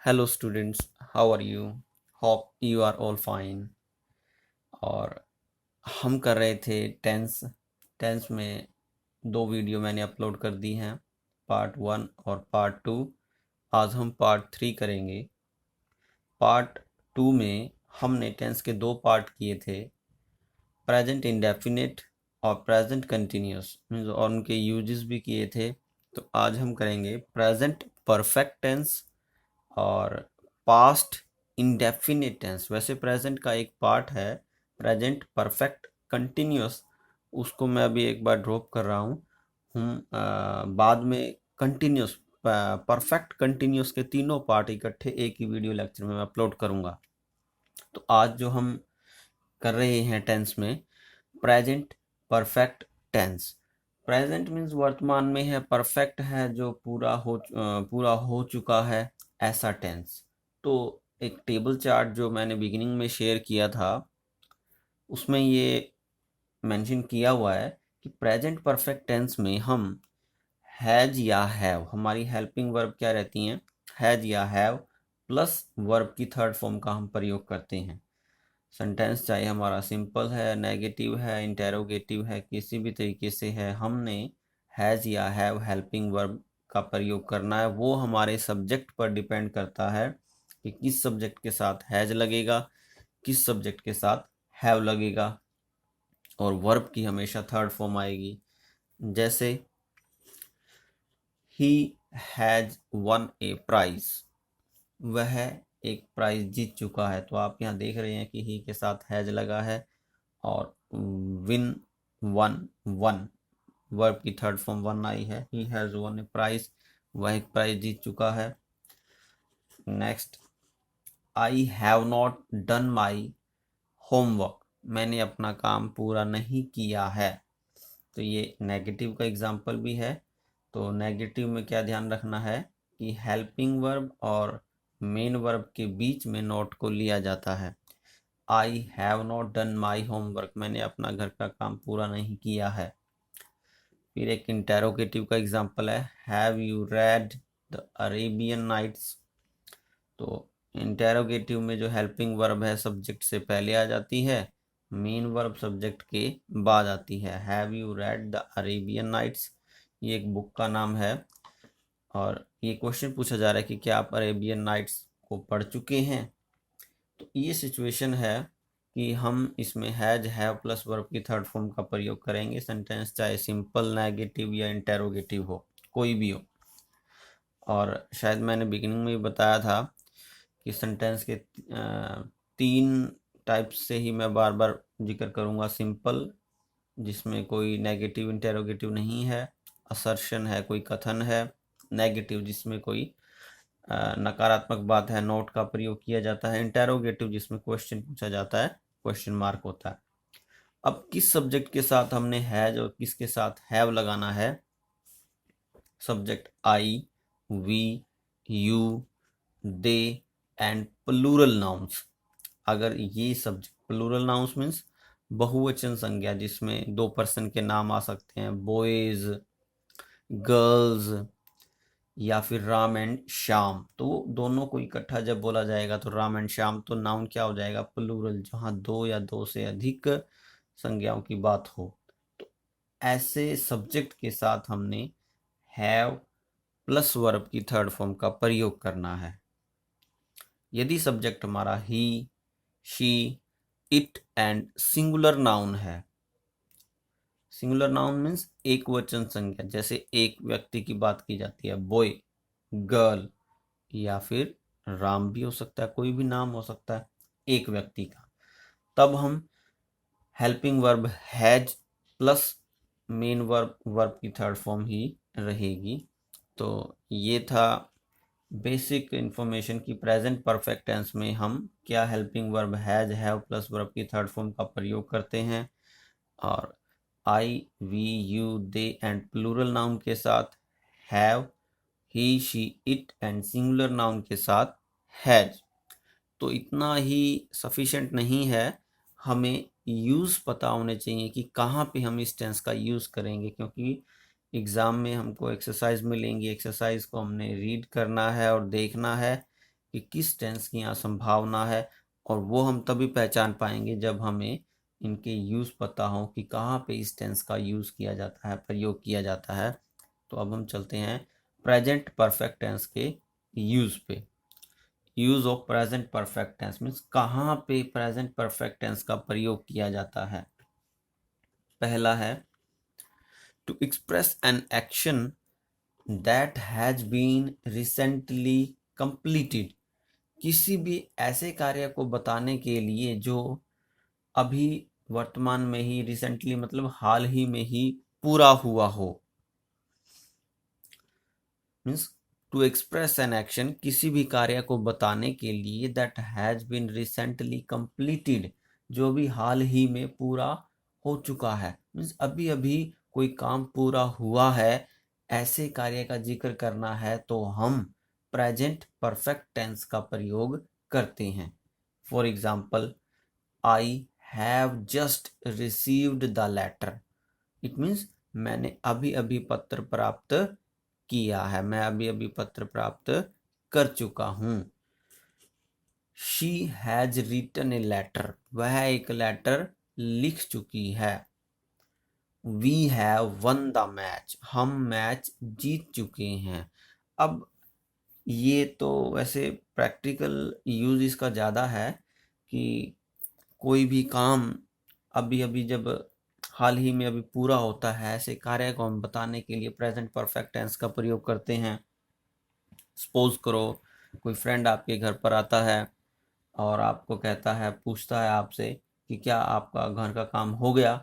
Hello students, how are you? Hope you are all fine. और हम कर रहे थे टेंस। टेंस में दो वीडियो मैंने अपलोड कर दी हैं, पार्ट 1 और पार्ट 2। आज हम पार्ट 3 करेंगे। पार्ट 2 में हमने टेंस के दो पार्ट किए थे, प्रेजेंट इंडेफिनिट और प्रेजेंट कंटिन्यूस, और उनके यूजेस भी किए थे। तो आज हम करेंगे प्रेजेंट परफेक्ट टेंस और पास्ट इंडेफिनिट टेंस। वैसे प्रेजेंट का एक पार्ट है प्रेजेंट परफेक्ट कंटिन्यूअस, उसको मैं अभी एक बार ड्रॉप कर रहा हूँ। बाद में कंटिन्यूअस परफेक्ट कंटिन्यूअस के तीनों पार्ट इकट्ठे एक ही वीडियो लेक्चर में मैं अपलोड करूँगा। तो आज जो हम कर रहे हैं टेंस में, present perfect tense. Present means वर्तमान में है, परफेक्ट है जो पूरा हो चुका है, ऐसा टेंस। तो एक टेबल चार्ट जो मैंने बिगिनिंग में शेयर किया था, उसमें ये मेंशन किया हुआ है कि प्रेजेंट परफेक्ट टेंस में हम हैज या हैव, हमारी हेल्पिंग वर्ब क्या रहती हैं, हैज या हैव प्लस वर्ब की थर्ड फॉर्म का हम प्रयोग करते हैं। सेंटेंस चाहे हमारा सिंपल है, नेगेटिव है, इंटेरोगेटिव है, किसी भी तरीके से है, हमने हैज़ या हैव हेल्पिंग वर्ब का प्रयोग करना है। वो हमारे सब्जेक्ट पर डिपेंड करता है कि किस सब्जेक्ट के साथ हैज़ लगेगा, किस सब्जेक्ट के साथ हैव लगेगा, और वर्ब की हमेशा थर्ड फॉर्म आएगी। जैसे he has won a prize, वह एक प्राइज जीत चुका है। तो आप यहाँ देख रहे हैं कि ही के साथ हैज लगा है और विन वन वन, वर्ब की थर्ड फॉर्म वन आई है। He has won a prize, वह एक प्राइज जीत चुका है। Next, I have not done my homework, मैंने अपना काम पूरा नहीं किया है। तो ये नेगेटिव का एग्जाम्पल भी है। तो नेगेटिव में क्या ध्यान रखना है कि हेल्पिंग वर्ब और मेन वर्ब के बीच में नॉट को लिया जाता है। I have not done my homework, मैंने अपना घर का काम पूरा नहीं किया है। फिर एक इंटेरोगेटिव का एग्जाम्पल है, have you read the Arabian Nights. तो इंटेरोगेटिव में जो हेल्पिंग वर्ब है सब्जेक्ट से पहले आ जाती है, मेन वर्ब सब्जेक्ट के बाद आती है। Have you read the Arabian Nights, ये एक बुक का नाम है और ये क्वेश्चन पूछा जा रहा है कि क्या आप अरेबियन नाइट्स को पढ़ चुके हैं। तो ये सिचुएशन है कि हम इसमें हैज हैव प्लस वर्ब की थर्ड फॉर्म का प्रयोग करेंगे। सेंटेंस चाहे सिंपल, नेगेटिव या इंटेरोगेटिव हो, कोई भी हो। और शायद मैंने बिगिनिंग में भी बताया था कि सेंटेंस के तीन टाइप्स से ही मैं बार बार जिक्र करूँगा। सिंपल, जिसमें कोई नेगेटिव इंटेरोगेटिव नहीं है, असर्शन है, कोई कथन है। नेगेटिव, जिसमें कोई नकारात्मक बात है, नोट का प्रयोग किया जाता है। इंटेरोगेटिव, जिसमें क्वेश्चन पूछा जाता है, क्वेश्चन मार्क होता है। अब किस सब्जेक्ट के साथ हमने हैज और किसके साथ हैव लगाना है? Subject I, we, you, they and plural nouns. अगर ये सब्जेक्ट, प्लूरल नाउन्स मीन्स बहुवचन संज्ञा, जिसमें दो पर्सन के नाम आ सकते हैं, बॉयज, गर्ल्स या फिर राम एंड श्याम। तो दोनों को इकट्ठा जब बोला जाएगा तो राम एंड श्याम, तो नाउन क्या हो जाएगा? प्लूरल, जहाँ दो या दो से अधिक संज्ञाओं की बात हो। तो ऐसे सब्जेक्ट के साथ हमने हैव प्लस वर्ब की थर्ड फॉर्म का प्रयोग करना है। यदि सब्जेक्ट हमारा he, she, it and singular noun है। सिंगुलर नाउन मीन्स एक वचन संज्ञा, जैसे एक व्यक्ति की बात की जाती है, बॉय, गर्ल, या फिर राम भी हो सकता है, कोई भी नाम हो सकता है एक व्यक्ति का। तब हम helping verb has plus main verb, verb की थर्ड फॉर्म ही रहेगी। तो ये था बेसिक इंफॉर्मेशन की प्रेजेंट परफेक्ट टेंस में हम क्या helping verb has, have plus verb की थर्ड फॉर्म का प्रयोग करते हैं। और I, we, you, they and plural noun के साथ have, he, she, it and singular noun के साथ हैज। तो इतना ही सफिशेंट नहीं है, हमें यूज़ पता होने चाहिए कि कहाँ पे हम इस टेंस का यूज़ करेंगे, क्योंकि एग्ज़ाम में हमको एक्सरसाइज मिलेंगी। एक्सरसाइज को हमने रीड करना है और देखना है कि किस टेंस की यहाँ संभावना है, और वो हम तभी पहचान पाएंगे जब हमें इनके यूज़ पता हो कि कहाँ पे इस टेंस का यूज़ किया जाता है, प्रयोग किया जाता है। तो अब हम चलते हैं प्रेजेंट परफेक्ट टेंस के यूज़ पे। Use of present perfect tense means कहाँ पे प्रेजेंट परफेक्ट टेंस का प्रयोग किया जाता है। पहला है to express an action that has been recently completed. किसी भी ऐसे कार्य को बताने के लिए जो अभी वर्तमान में ही, रिसेंटली मतलब हाल ही में ही पूरा हुआ हो। Means to express an action, किसी भी कार्य को बताने के लिए that has been recently completed, जो भी हाल ही में पूरा हो चुका है। मीन्स अभी अभी कोई काम पूरा हुआ है, ऐसे कार्य का जिक्र करना है तो हम प्रेजेंट परफेक्ट टेंस का प्रयोग करते हैं। For example, I have just received the letter. It means मैंने अभी अभी पत्र प्राप्त किया है, मैं अभी अभी पत्र प्राप्त कर चुका हूं। She has written a letter, वह एक लेटर लिख चुकी है। We have won the match, हम मैच जीत चुके हैं। अब ये तो वैसे प्रैक्टिकल यूज इसका ज़्यादा है कि कोई भी काम अभी अभी जब हाल ही में अभी पूरा होता है, ऐसे कार्य को हम बताने के लिए प्रेजेंट परफेक्ट टेंस का प्रयोग करते हैं। सपोज करो कोई फ्रेंड आपके घर पर आता है और आपको कहता है, पूछता है आपसे कि क्या आपका घर का काम हो गया,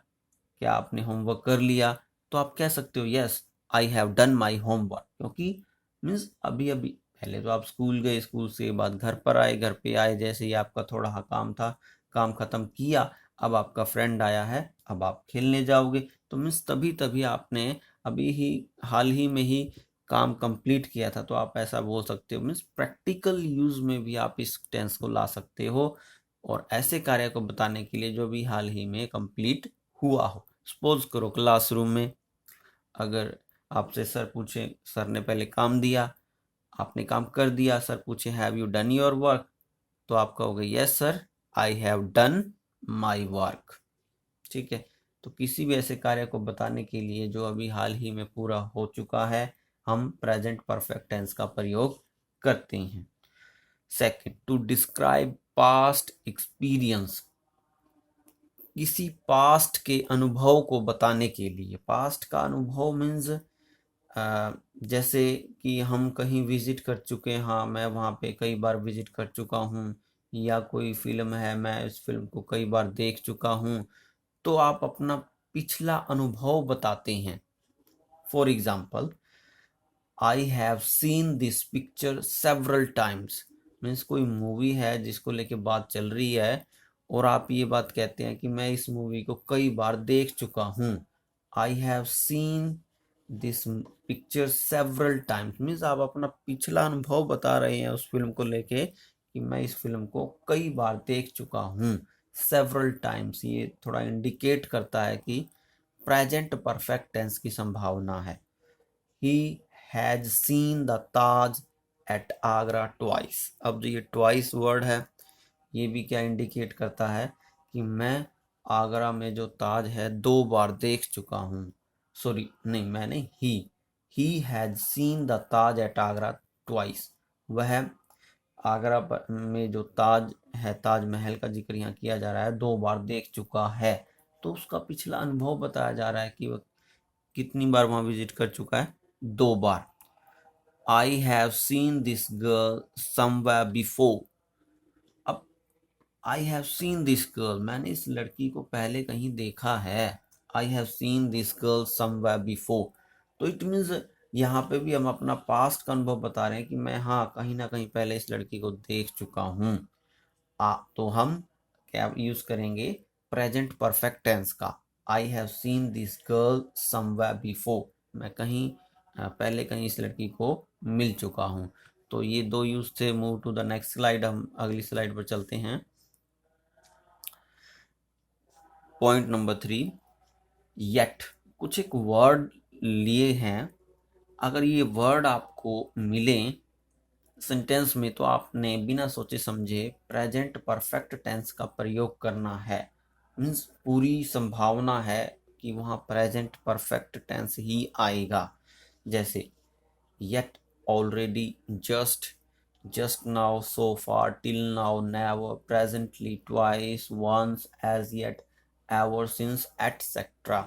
क्या आपने होमवर्क कर लिया। तो आप कह सकते हो yes I have done my homework, क्योंकि मीन्स अभी अभी पहले तो आप स्कूल गए, स्कूल से बाद घर पर आए, घर पे आए जैसे ही आपका थोड़ा काम था, काम खत्म किया, अब आपका फ्रेंड आया है, अब आप खेलने जाओगे। तो मीन्स तभी तभी आपने अभी ही हाल ही में ही काम कंप्लीट किया था, तो आप ऐसा बोल सकते हो। मीन्स प्रैक्टिकल यूज में भी आप इस टेंस को ला सकते हो, और ऐसे कार्य को बताने के लिए जो भी हाल ही में कंप्लीट हुआ हो। सपोज करो क्लासरूम में अगर आपसे सर पूछे, सर ने पहले काम दिया, आपने काम कर दिया, सर पूछे have you done your work, तो आप कहोगे yes sir I have done my work. ठीक है, तो किसी भी ऐसे कार्य को बताने के लिए जो अभी हाल ही में पूरा हो चुका है, हम प्रेजेंट परफेक्ट टेंस का प्रयोग करते हैं। Second, to describe past experience, किसी पास्ट के अनुभव को बताने के लिए। पास्ट का अनुभव मीन्स जैसे कि हम कहीं विजिट कर चुके हैं, हाँ मैं वहाँ पे कई बार विजिट कर चुका हूँ, या कोई फिल्म है, मैं इस फिल्म को कई बार देख चुका हूँ, तो आप अपना पिछला अनुभव बताते हैं। For example, I have seen this picture several times, means कोई मूवी है जिसको लेके बात चल रही है और आप ये बात कहते हैं कि मैं इस मूवी को कई बार देख चुका हूँ। आई have seen this picture several times means आप अपना पिछला अनुभव बता रहे हैं उस फिल्म को लेके कि मैं इस फिल्म को कई बार देख चुका हूँ। सेवरल टाइम्स ये थोड़ा इंडिकेट करता है कि प्रेजेंट परफेक्ट टेंस की संभावना है। He has seen the Taj at Agra twice. अब जो ये ट्वाइस वर्ड है, ये भी क्या इंडिकेट करता है कि मैं आगरा में जो ताज है 2 बार देख चुका हूँ। सॉरी नहीं, मैं नहीं, he has seen the Taj at Agra twice. वह आगरा में जो ताज है, ताजमहल का जिक्र यहाँ किया जा रहा है, 2 बार देख चुका है। तो उसका पिछला अनुभव बताया जा रहा है कि वह कितनी बार वहां विजिट कर चुका है, 2 बार। I have seen this girl somewhere before. अब I have seen this girl, मैंने इस लड़की को पहले कहीं देखा है। I have seen this girl somewhere before, तो इट मीन्स यहाँ पे भी हम अपना पास्ट का अनुभव बता रहे हैं कि मैं हाँ कहीं ना कहीं पहले इस लड़की को देख चुका हूँ। तो हम क्या यूज करेंगे, प्रेजेंट परफेक्ट टेंस का। आई have seen this girl somewhere before, मैं कहीं पहले कहीं इस लड़की को मिल चुका हूँ। तो ये 2 यूज थे। Move to the next slide, हम अगली स्लाइड पर चलते हैं। Point number 3, yet. कुछ एक वर्ड लिए हैं, अगर ये वर्ड आपको मिले सेंटेंस में तो आपने बिना सोचे समझे प्रेजेंट परफेक्ट टेंस का प्रयोग करना है। मीन्स पूरी संभावना है कि वहाँ प्रेजेंट परफेक्ट टेंस ही आएगा। जैसे yet, already, just now, so far, till now, never, presently, twice, once, as yet, ever since, etc.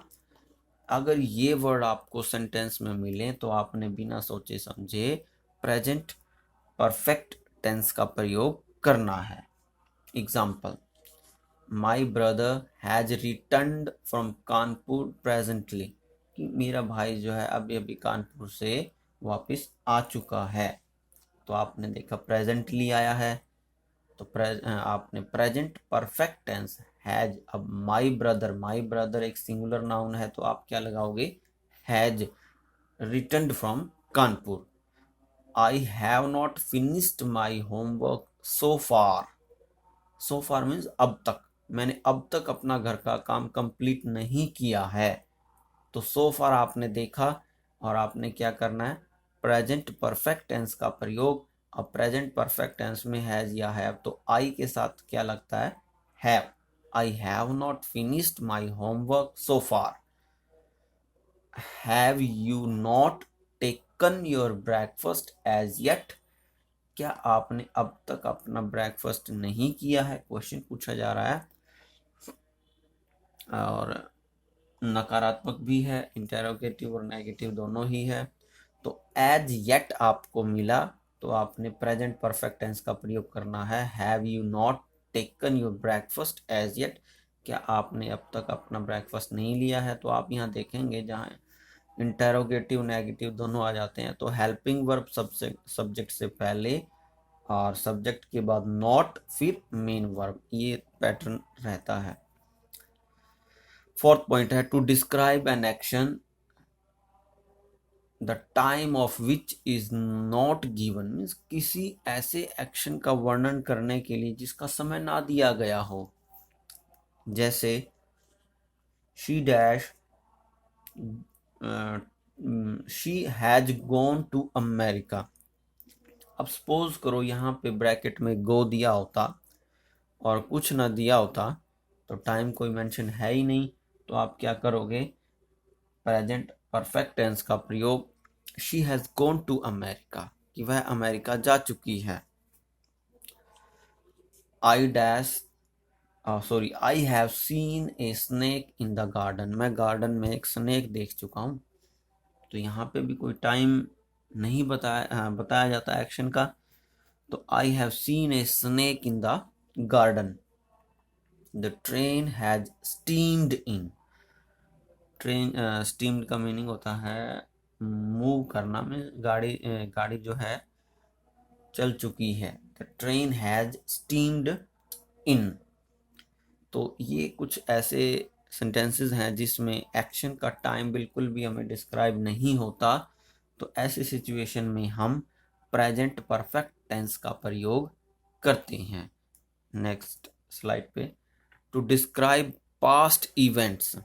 अगर ये वर्ड आपको सेंटेंस में मिले तो आपने बिना सोचे समझे प्रेजेंट परफेक्ट टेंस का प्रयोग करना है। Example, my brother has returned from Kanpur presently, कि मेरा भाई जो है अभी अभी कानपुर से वापस आ चुका है। तो आपने देखा प्रेजेंटली आया है, तो आपने प्रेजेंट परफेक्ट टेंस हैज। अब माई ब्रदर एक सिंगुलर नाउन है, तो आप क्या लगाओगे, has returned from Kanpur. I have not finished my homework so far means अब तक, मैंने अब तक अपना घर का काम कंप्लीट नहीं किया है। तो सो फार आपने देखा और आपने क्या करना है, प्रेजेंट परफेक्ट टेंस का प्रयोग। अब प्रेजेंट परफेक्ट टेंस में हैज या हैव, तो आई के साथ क्या लगता है, have. I have not finished my homework so far. Have you not taken your breakfast as yet, क्या आपने अब तक अपना ब्रेकफास्ट नहीं किया है, क्वेश्चन पूछा जा रहा है। और नकारात्मक भी है, इंटेरोगेटिव और नेगेटिव दोनों ही है। तो एज येट आपको मिला, तो आपने प्रेजेंट परफेक्ट टेंस का प्रयोग करना है। Have you not taken your breakfast as yet, क्या आपने अब तक अपना ब्रेकफास्ट नहीं लिया है। तो आप यहाँ देखेंगे जहाँ इंटेरोगेटिव नेगेटिव दोनों आ जाते हैं, तो हेल्पिंग वर्ब सब्जेक्ट से पहले और सब्जेक्ट के बाद नॉट, फिर मेन वर्ब, ये पैटर्न रहता है। फोर्थ पॉइंट है to describe an action the time of which is not given, means किसी ऐसे एक्शन का वर्णन करने के लिए जिसका समय ना दिया गया हो। जैसे she dash she has gone to America. अब सपोज करो यहाँ पे ब्रैकेट में गो दिया होता और कुछ ना दिया होता, तो टाइम कोई मेंशन है ही नहीं, तो आप क्या करोगे, प्रेजेंट परफेक्ट टेंस का प्रयोग, she has gone to America, कि वह अमेरिका जा चुकी है। I dash I have seen a snake in the garden, मैं गार्डन में एक स्नेक देख चुका हूँ। तो यहाँ पे भी कोई टाइम नहीं बताया जाता एक्शन का, तो आई have seen a snake in the garden. The train has steamed in, train steamed का मीनिंग होता है मूव करना में, गाड़ी जो है चल चुकी है। द ट्रेन हैज स्टीम्ड इन। तो ये कुछ ऐसे सेंटेंसेस हैं जिसमें एक्शन का टाइम बिल्कुल भी हमें डिस्क्राइब नहीं होता, तो ऐसी सिचुएशन में हम प्रेजेंट परफेक्ट टेंस का प्रयोग करते हैं। नेक्स्ट स्लाइड पे, to describe past events,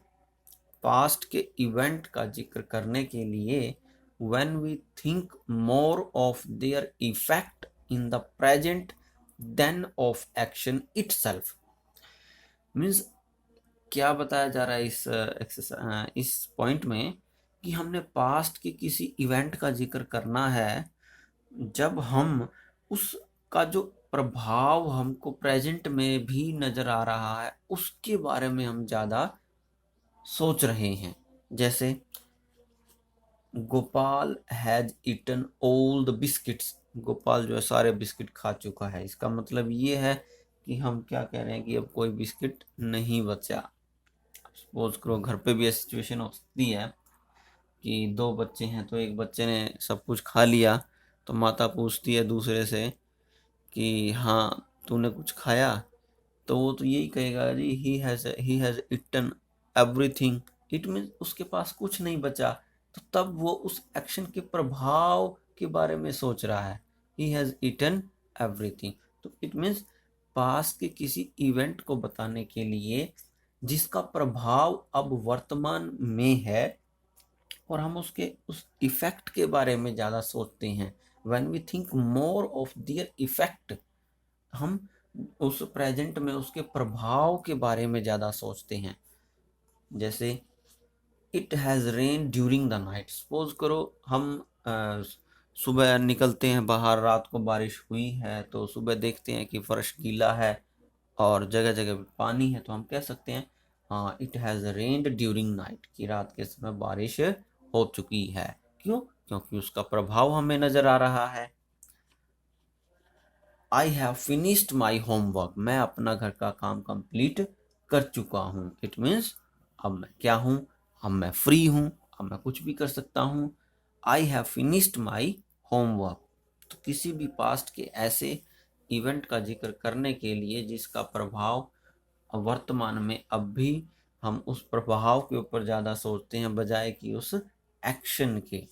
past के इवेंट का जिक्र करने के लिए when we think more of their effect in the present than of action itself, means क्या बताया जा रहा है इस पॉइंट में, कि हमने पास्ट के किसी इवेंट का जिक्र करना है जब हम उसका जो प्रभाव हमको प्रेजेंट में भी नजर आ रहा है उसके बारे में हम ज़्यादा सोच रहे हैं। जैसे Gopal has eaten all the biscuits, Gopal जो है सारे बिस्किट खा चुका है। इसका मतलब ये है कि हम क्या कह रहे हैं कि अब कोई बिस्किट नहीं बचा। सपोज करो घर पे भी ऐसी सिचुएशन होती है कि दो बच्चे हैं, तो एक बच्चे ने सब कुछ खा लिया, तो माता पूछती है दूसरे से कि हाँ तूने कुछ खाया, तो वो तो यही कहेगा जी he has eaten everything, it means उसके पास कुछ नहीं बचा। तो तब वो उस एक्शन के प्रभाव के बारे में सोच रहा है, ही हैज ईटन एवरीथिंग। तो इट मीन्स पास्ट के किसी इवेंट को बताने के लिए जिसका प्रभाव अब वर्तमान में है और हम उसके उस इफेक्ट के बारे में ज़्यादा सोचते हैं, when we think more of their effect, हम उस प्रेजेंट में उसके प्रभाव के बारे में ज़्यादा सोचते हैं। जैसे it has rain during the night, suppose करो हम सुबह निकलते हैं बाहर, रात को बारिश हुई है, तो सुबह देखते हैं कि फर्श गीला है और जगह जगह पे पानी है, तो हम कह सकते हैं हाँ it has rained during night, कि रात के समय बारिश हो चुकी है। क्यों? क्योंकि उसका प्रभाव हमें नज़र आ रहा है। I have finished my homework, मैं अपना घर का काम कंप्लीट कर चुका हूँ। इट मीन्स अब मैं क्या हूँ, अब मैं फ्री हूँ, अब मैं कुछ भी कर सकता हूँ। I have finished my homework. तो किसी भी पास्ट के ऐसे इवेंट का जिक्र करने के लिए जिसका प्रभाव वर्तमान में अब भी हम उस प्रभाव के ऊपर ज़्यादा सोचते हैं बजाय कि उस एक्शन के।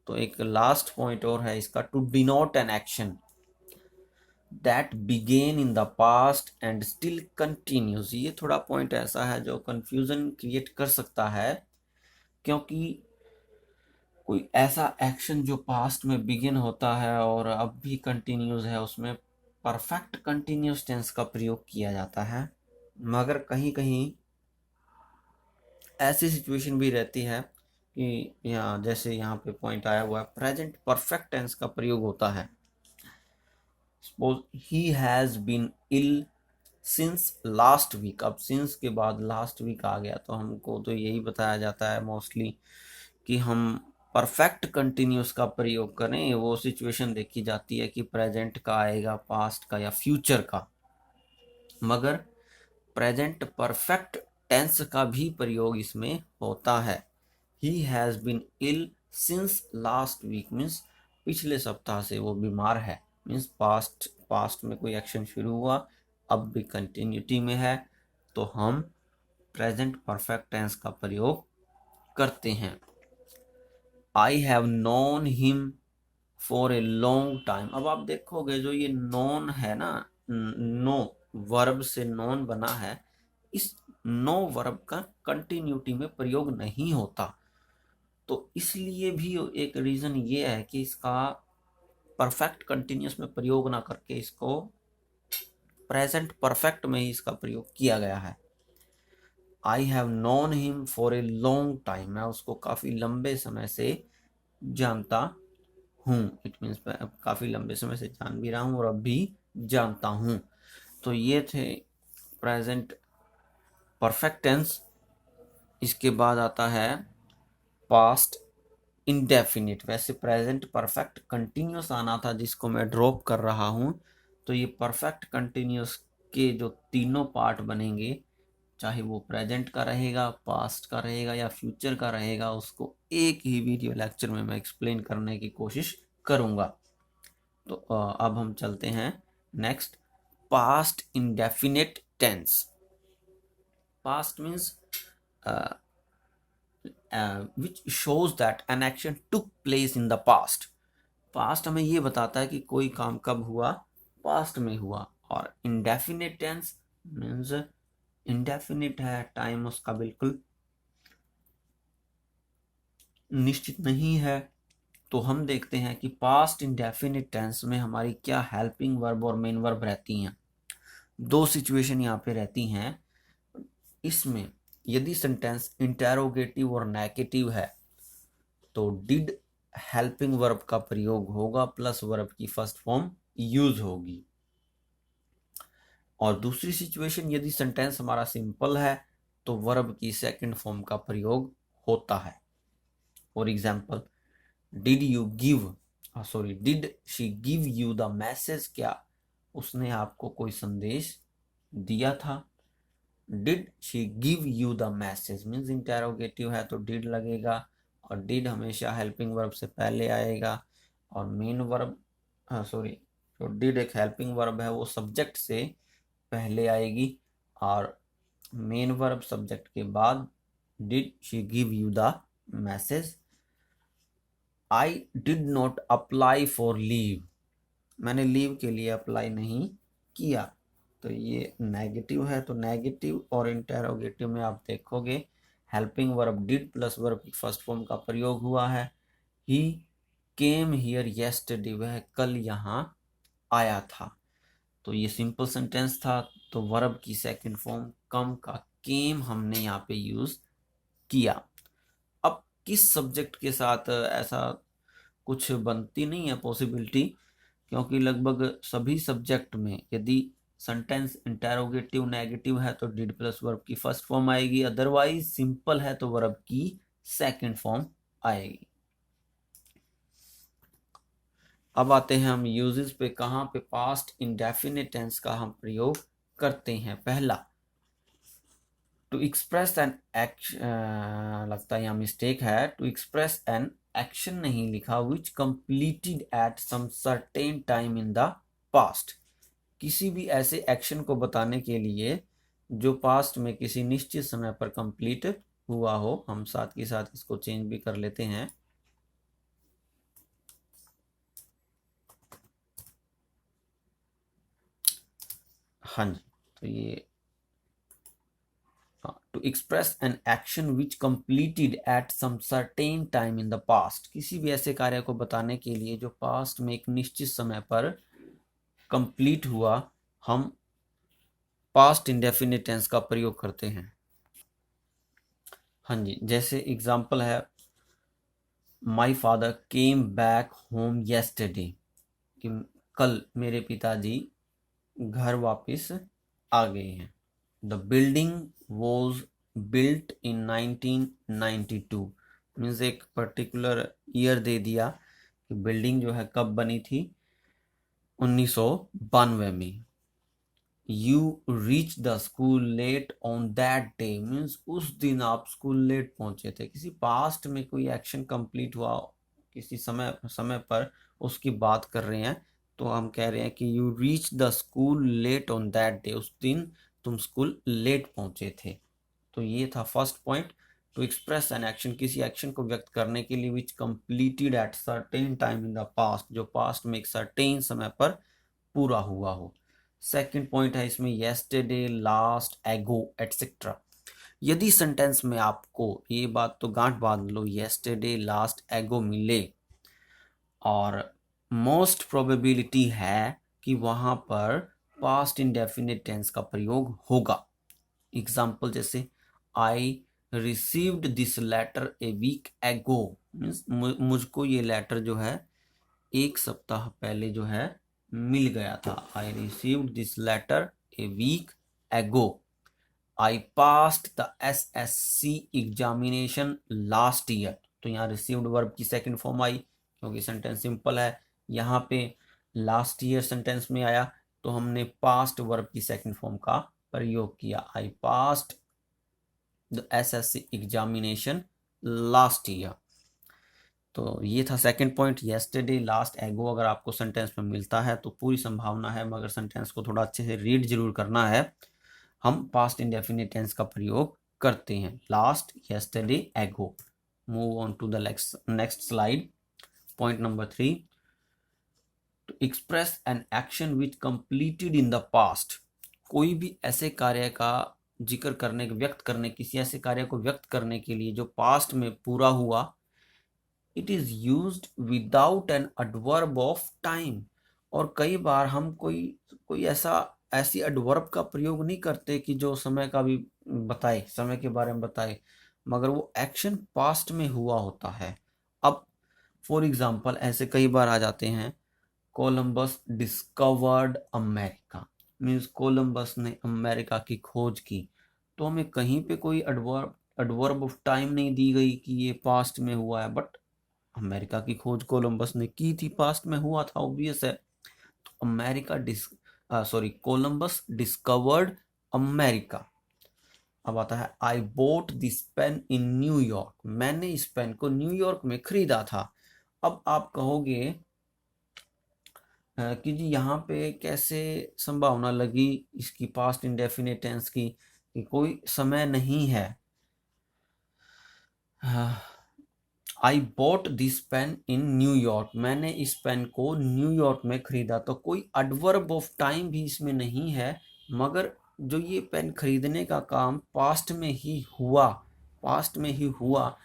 तो एक लास्ट पॉइंट और है इसका, to denote an action that began in the past and still continues. ये थोड़ा पॉइंट ऐसा है जो कंफ्यूजन क्रिएट कर सकता है, क्योंकि कोई ऐसा एक्शन जो पास्ट में बिगिन होता है और अब भी कंटिन्यूज है, उसमें परफेक्ट कंटिन्यूस टेंस का प्रयोग किया जाता है। मगर कहीं कहीं ऐसी सिचुएशन भी रहती है कि यहाँ जैसे यहाँ पे पॉइंट आया हुआ है, प्रेजेंट परफेक्ट टेंस का प्रयोग होता है। Suppose he has been ill since last week, अब सिंस के बाद लास्ट वीक आ गया, तो हमको तो यही बताया जाता है मोस्टली कि हम परफेक्ट कंटिन्यूस का प्रयोग करें। वो सिचुएशन देखी जाती है कि प्रेजेंट का आएगा, पास्ट का या फ्यूचर का। मगर प्रेजेंट परफेक्ट टेंस का भी प्रयोग इसमें होता है। He has been ill since last week means पिछले सप्ताह से वो बीमार है, मीन्स पास्ट में कोई एक्शन शुरू हुआ, अब भी कंटिन्यूटी में है, तो हम प्रेजेंट परफेक्ट टेंस का प्रयोग करते हैं। I have known him for a long time. अब आप देखोगे जो ये नोन है ना, नो वर्ब से नोन बना है, इस नो वर्ब का कंटिन्यूटी में प्रयोग नहीं होता। तो इसलिए भी एक रीजन ये है कि इसका परफेक्ट कंटिन्यूस में प्रयोग ना करके इसको प्रेजेंट परफेक्ट में ही इसका प्रयोग किया गया है। I have known him for a long time, मैं उसको काफी लंबे समय से जानता हूँ। इट मीन्स काफी लंबे समय से जान भी रहा हूँ और अब भी जानता हूँ। तो ये थे प्रेजेंट परफेक्ट टेंस। इसके बाद आता है पास्ट इंडेफिनिट। वैसे प्रेजेंट परफेक्ट कंटिन्यूस आना था जिसको मैं ड्रॉप कर रहा हूँ। तो ये परफेक्ट कंटिन्यूस के जो तीनों पार्ट बनेंगे, चाहे वो प्रेजेंट का रहेगा, पास्ट का रहेगा या फ्यूचर का रहेगा, उसको एक ही वीडियो लेक्चर में मैं एक्सप्लेन करने की कोशिश करूँगा। तो अब हम चलते हैं next, past indefinite tense. Past means which shows that an action took place in the past। Past हमें ये बताता है कि कोई काम कब हुआ, पास्ट में हुआ। और इंडेफिनिट टेंस मीन्स इंडेफिनिट है, टाइम उसका बिल्कुल निश्चित नहीं है। तो हम देखते हैं कि पास्ट इंडेफिनिट टेंस में हमारी क्या हेल्पिंग वर्ब और मेन वर्ब रहती हैं। दो सिचुएशन यहाँ पे रहती हैं। इसमें यदि सेंटेंस इंटेरोगेटिव और नेगेटिव है तो डिड हेल्पिंग वर्ब का प्रयोग होगा प्लस वर्ब की फर्स्ट फॉर्म यूज होगी। और दूसरी सिचुएशन यदि सेंटेंस हमारा सिंपल है तो वर्ब की सेकंड फॉर्म का प्रयोग होता है। For example, did you give did she give you the message, क्या उसने आपको कोई संदेश दिया था। Did she give you the message means interrogative है तो डिड लगेगा, और डिड हमेशा हेल्पिंग वर्ब से पहले आएगा। और मेन वर्ब जो डिड एक हेल्पिंग वर्ब है वो सब्जेक्ट से पहले आएगी, और मेन वर्ब सब्जेक्ट के बाद। Did she give you the message. I did not apply for leave, मैंने लीव के लिए अप्लाई नहीं किया। तो ये नेगेटिव है, तो नेगेटिव और इंटेरोगेटिव में आप देखोगे helping verb did plus verb की फर्स्ट फॉर्म का प्रयोग हुआ है। ही केम हियर येस्टरडे, वह कल यहाँ आया था। तो ये सिंपल सेंटेंस था, तो वर्ब की सेकंड फॉर्म कम का केम हमने यहाँ पे यूज किया। अब किस सब्जेक्ट के साथ ऐसा कुछ बनती नहीं है पॉसिबिलिटी, क्योंकि लगभग सभी सब्जेक्ट में यदि सेंटेंस इंटेरोगेटिव नेगेटिव है तो डिड प्लस वर्ब की फर्स्ट फॉर्म आएगी, अदरवाइज सिंपल है तो वर्ब की सेकंड फॉर्म आएगी। अब आते हैं हम यूजेस पे, कहाँ पे पास्ट इंडेफिनिट टेंस का हम प्रयोग करते हैं। पहला, टू एक्सप्रेस एन एक्शन, लगता है यहाँ मिस्टेक है, टू एक्सप्रेस एन एक्शन नहीं लिखा, which completed at some certain time in the past. किसी भी ऐसे एक्शन को बताने के लिए जो पास्ट में किसी निश्चित समय पर कंप्लीट हुआ हो। हम साथ के साथ इसको चेंज भी कर लेते हैं। हाँ जी, तो ये to express an action which completed at some certain time in the past, किसी भी ऐसे कार्य को बताने के लिए जो पास्ट में एक निश्चित समय पर कंप्लीट हुआ, हम पास्ट इंडेफिनिट टेंस का प्रयोग करते हैं। हाँ जी, जैसे एग्जांपल है, my father came back home yesterday, कि कल मेरे पिताजी घर वापस आ गए हैं। The building was built in 1992, means एक पर्टिकुलर ईयर दे दिया कि बिल्डिंग जो है कब बनी थी, 1992 में। You reach the school late on that day, means उस दिन आप स्कूल लेट पहुंचे थे। किसी पास्ट में कोई एक्शन कंप्लीट हुआ किसी समय पर, उसकी बात कर रहे हैं, तो हम कह रहे हैं कि you reach the school late on that day, उस दिन तुम स्कूल लेट पहुंचे थे। तो ये था first point, to express an action, किसी एक्शन को व्यक्त करने के लिए which completed at certain time in the past, जो पास्ट में एक सर्टेन समय पर पूरा हुआ हो। सेकंड पॉइंट है इसमें येस्टरडे, लास्ट, एगो एटसेट्रा। यदि सेंटेंस में आपको ये बात तो गांठ बांध लो, येस्टरडे, लास्ट, एगो मिले और मोस्ट प्रोबेबिलिटी है कि वहां पर पास्ट इंडेफिनिट टेंस का प्रयोग होगा। एग्जाम्पल जैसे, I received this letter a week ago, means मुझको ये लेटर जो है एक सप्ताह पहले जो है मिल गया था। I received this letter a week ago. I passed the SSC examination last year, तो यहाँ रिसीव्ड वर्ब की सेकंड फॉर्म आई, क्योंकि सेंटेंस सिंपल है। यहाँ पे लास्ट ईयर सेंटेंस में आया तो हमने पास्ट वर्ब की सेकंड फॉर्म का प्रयोग किया, आई passed the SSC examination last year. तो ये था सेकंड पॉइंट, येस्टरडे, लास्ट, एगो। अगर आपको सेंटेंस में मिलता है तो पूरी संभावना है, मगर सेंटेंस को थोड़ा अच्छे से रीड जरूर करना है, हम पास्ट इंडेफिनिट टेंस का प्रयोग करते हैं। Last, yesterday, ago. Move on to the next slide. Point number 3, to express an action which completed in the past, कोई भी ऐसे कार्य का जिक्र करने, व्यक्त करने, किसी ऐसे कार्य को व्यक्त करने के लिए जो पास्ट में पूरा हुआ, it is used without an adverb of time. और कई बार हम कोई कोई ऐसी एडवर्ब का प्रयोग नहीं करते कि जो समय का भी बताए, समय के बारे में बताए, मगर वो एक्शन पास्ट में हुआ होता है। अब फॉर एग्जाम्पल ऐसे कई बार आ जाते हैं, Columbus discovered America, means Columbus ने अमेरिका की खोज की। तो हमें कहीं पे कोई एडवर्ब ऑफ टाइम नहीं दी गई कि ये पास्ट में हुआ है, बट अमेरिका की खोज कोलंबस ने की थी, पास्ट में हुआ था, ऑब्वियस है। तो कोलंबस डिस्कवर्ड अमेरिका। अब आता है, I bought this pen in New York, मैंने इस पेन को न्यूयॉर्क में खरीदा था। अब आप कहोगे कि जी यहाँ पे कैसे संभावना लगी इसकी पास्ट इंडेफिनिट टेंस की, कि कोई समय नहीं है। I bought this pen in New York, मैंने इस पेन को न्यूयॉर्क में खरीदा। तो कोई एडवर्ब ऑफ टाइम भी इसमें नहीं है, मगर जो ये पेन खरीदने का काम पास्ट में ही हुआ, पास्ट में ही हुआ,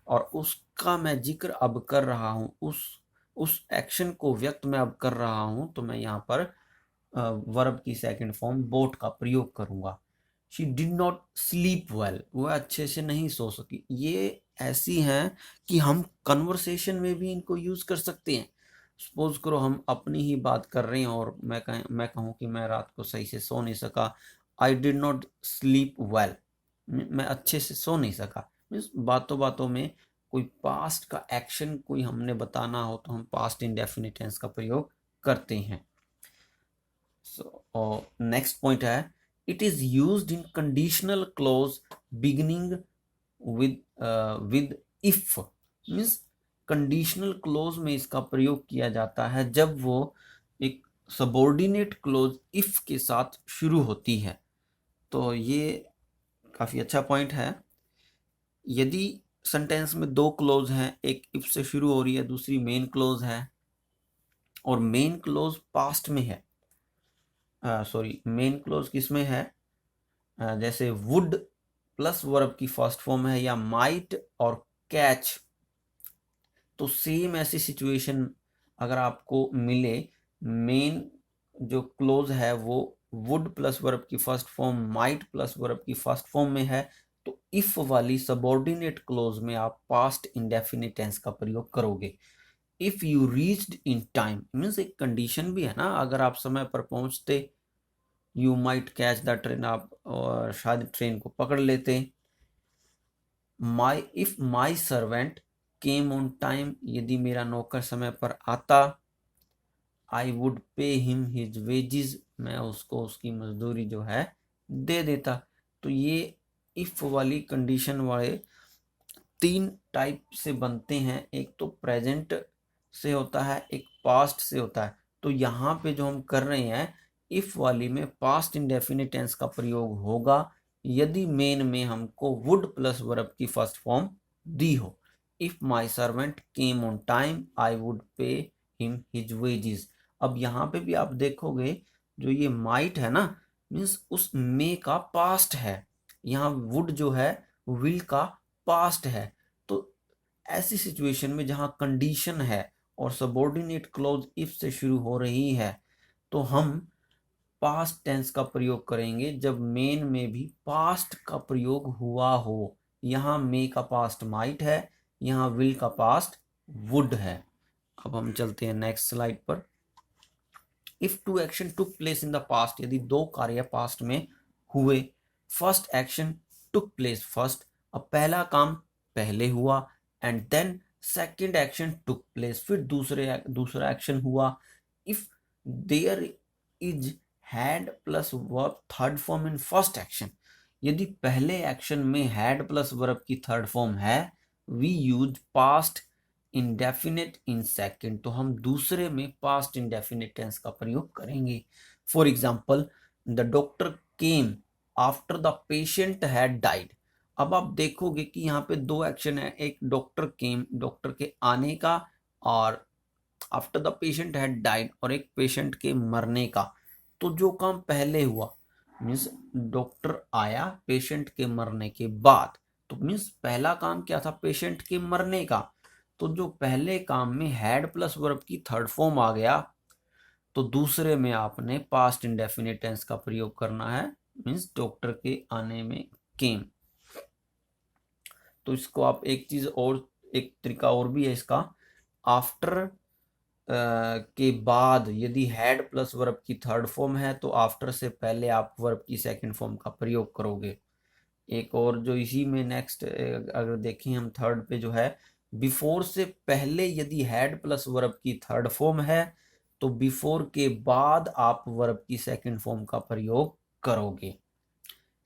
और उसका मैं जिक्र अब कर रहा हूँ, उस एक्शन को व्यक्त मैं अब कर रहा हूं तो मैं यहाँ पर वर्ब की सेकंड फॉर्म बोट का प्रयोग करूंगा। She did not sleep well, वह अच्छे से नहीं सो सकी। ये ऐसी हैं कि हम कन्वर्सेशन में भी इनको यूज कर सकते हैं। सपोज करो हम अपनी ही बात कर रहे हैं और मैं कहूँ कि मैं रात को सही से सो नहीं सका, I did not sleep well, मैं अच्छे से सो नहीं सका। मीन्स बातों बातों में कोई पास्ट का एक्शन कोई हमने बताना हो तो हम पास्ट इंडेफिनिट टेंस का प्रयोग करते हैं। सो नेक्स्ट पॉइंट है, it is used in conditional close beginning with if. Means conditional close में इसका प्रयोग किया जाता है जब वो एक सबॉर्डिनेट क्लोज इफ के साथ शुरू होती है। तो ये काफी अच्छा पॉइंट है। यदि सेंटेंस में दो क्लोज हैं, एक इफ से शुरू हो रही है, दूसरी मेन क्लोज है, और मेन क्लोज पास्ट में है, सॉरी मेन क्लोज किस में है, जैसे वुड प्लस वर्ब की फर्स्ट फॉर्म है, या माइट और कैच, तो सेम ऐसी सिचुएशन अगर आपको मिले, मेन जो क्लोज है वो वुड प्लस वर्ब की first form might plus verb की फर्स्ट फॉर्म में है, तो इफ वाली सबऑर्डिनेट क्लोज में आप पास्ट इंडेफिनिट टेंस का प्रयोग करोगे। If you reached in time means एक कंडीशन भी है ना, अगर आप समय पर पहुंचते, you might catch the train, आप और शायद ट्रेन को पकड़ लेते। If my servant came on time, यदि मेरा नौकर समय पर आता, I would pay him his wages, मैं उसको उसकी मजदूरी जो है दे देता। तो ये इफ वाली कंडीशन वाले तीन टाइप से बनते हैं, एक तो प्रेजेंट से होता है, एक पास्ट से होता है। तो यहाँ पे जो हम कर रहे हैं इफ वाली में पास्ट इंडेफिनिट टेंस का प्रयोग होगा यदि मेन में हमको वुड प्लस वर्ब की फर्स्ट फॉर्म दी हो। If my servant came on time I would pay him his wages. अब यहाँ पे भी आप देखोगे जो ये माइट है ना, मीन्स उस मे का पास्ट है, यहाँ वुड जो है विल का पास्ट है। तो ऐसी सिचुएशन में जहां कंडीशन है और सबऑर्डिनेट क्लॉज इफ से शुरू हो रही है तो हम पास्ट टेंस का प्रयोग करेंगे जब मेन में भी पास्ट का प्रयोग हुआ हो। यहाँ मे का पास्ट माइट है, यहाँ विल का पास्ट वुड है। अब हम चलते हैं नेक्स्ट स्लाइड पर। If two action took place in the past, यदि दो कार्य पास्ट में हुए, first action took place first, अब पहला काम पहले हुआ, and then second action took place, फिर दूसरा एक्शन हुआ। If there is had plus verb third form in first action, यदि पहले एक्शन में हैड प्लस वर्ब की थर्ड फॉर्म है, we use past indefinite in second, तो हम दूसरे में पास्ट इंडेफिनिट टेंस का प्रयोग करेंगे। For example, the doctor came after the patient had died. अब आप देखोगे कि यहाँ पे दो एक्शन है, एक डॉक्टर केम डॉक्टर के आने का, और after the patient had died और एक पेशेंट के मरने का। तो जो काम पहले हुआ मीन्स डॉक्टर आया पेशेंट के मरने के बाद, तो मीन्स पहला काम क्या था, पेशेंट के मरने का। तो जो पहले काम में हैड प्लस वर्ब की थर्ड फॉर्म आ गया, तो दूसरे में आपने पास्ट इंडेफिनिट टेंस का प्रयोग करना है, मीन्स डॉक्टर के आने में केम। तो इसको आप एक चीज और, एक तरीका और भी है इसका, आफ्टर के बाद यदि हैड प्लस वर्ब की थर्ड फॉर्म है तो आफ्टर से पहले आप वर्ब की सेकंड फॉर्म का प्रयोग करोगे। एक और जो इसी में नेक्स्ट अगर देखें हम थर्ड पे जो है, बिफोर से पहले यदि हैड प्लस वर्ब की थर्ड फॉर्म है तो बिफोर के बाद आप वर्ब की सेकंड फॉर्म का प्रयोग करोगे।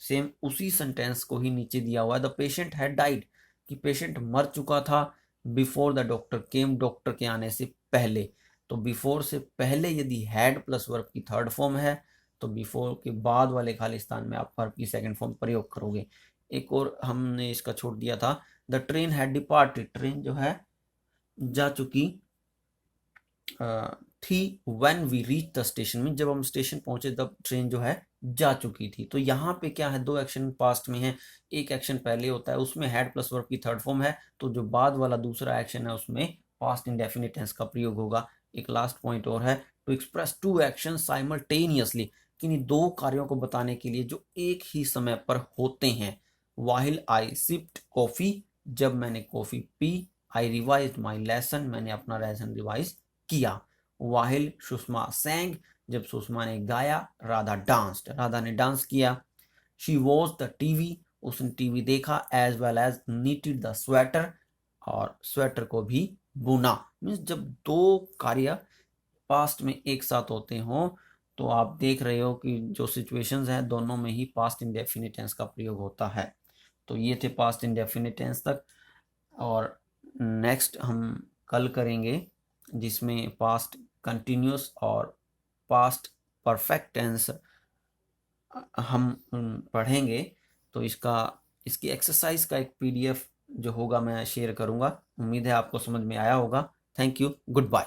सेम उसी सेंटेंस को ही नीचे दिया हुआ है, द पेशेंट हैड डाइड, कि पेशेंट मर चुका था, before the doctor came, doctor के आने से पहले। तो बिफोर से पहले यदि हैड प्लस वर्ब की थर्ड फॉर्म है तो बिफोर के बाद वाले खाली स्थान में आप वर्ब की सेकंड फॉर्म प्रयोग करोगे। एक और हमने इसका छोड़ दिया था, the train had departed, train जो है जा चुकी थी, when we reach the station में जब हम स्टेशन पहुंचे तब ट्रेन जो है जा चुकी थी। तो यहाँ पे क्या है, दो एक्शन पास्ट में है, एक एक्शन पहले होता है उसमें हैड प्लस वर्ब की थर्ड फॉर्म है, तो जो बाद वाला दूसरा एक्शन है उसमें पास्ट इंडेफिनिट टेंस का प्रयोग होगा। एक लास्ट पॉइंट और है, to express two action simultaneously, किन्हीं दो कार्यों को बताने के लिए जो एक ही समय पर होते हैं। वाहिल आई सिप्ड कॉफी, जब मैंने कॉफी पी। आई रिवाइज्ड माई लेसन, मैंने अपना लेसन रिवाइज किया। वाहिल सुषमा सैंग, जब सुषमा ने गाया। राधा डांस्ड, राधा ने डांस किया। शी वॉच द टीवी, उसने टीवी देखा। As well as knitted the sweater, और स्वेटर को भी बुना। मीन्स जब दो कार्य पास्ट में एक साथ होते हों तो आप देख रहे हो कि जो सिचुएशंस हैं दोनों में ही पास्ट इंडेफिनिट टेंस का प्रयोग होता है। तो ये थे पास्ट इंडेफिनिट टेंस तक, और नेक्स्ट हम कल करेंगे जिसमें पास्ट कंटिन्यूस और पास्ट परफेक्ट टेंस हम पढ़ेंगे। तो इसकी एक्सरसाइज का एक पीडीएफ जो होगा मैं शेयर करूंगा। उम्मीद है आपको समझ में आया होगा। Thank you, good bye.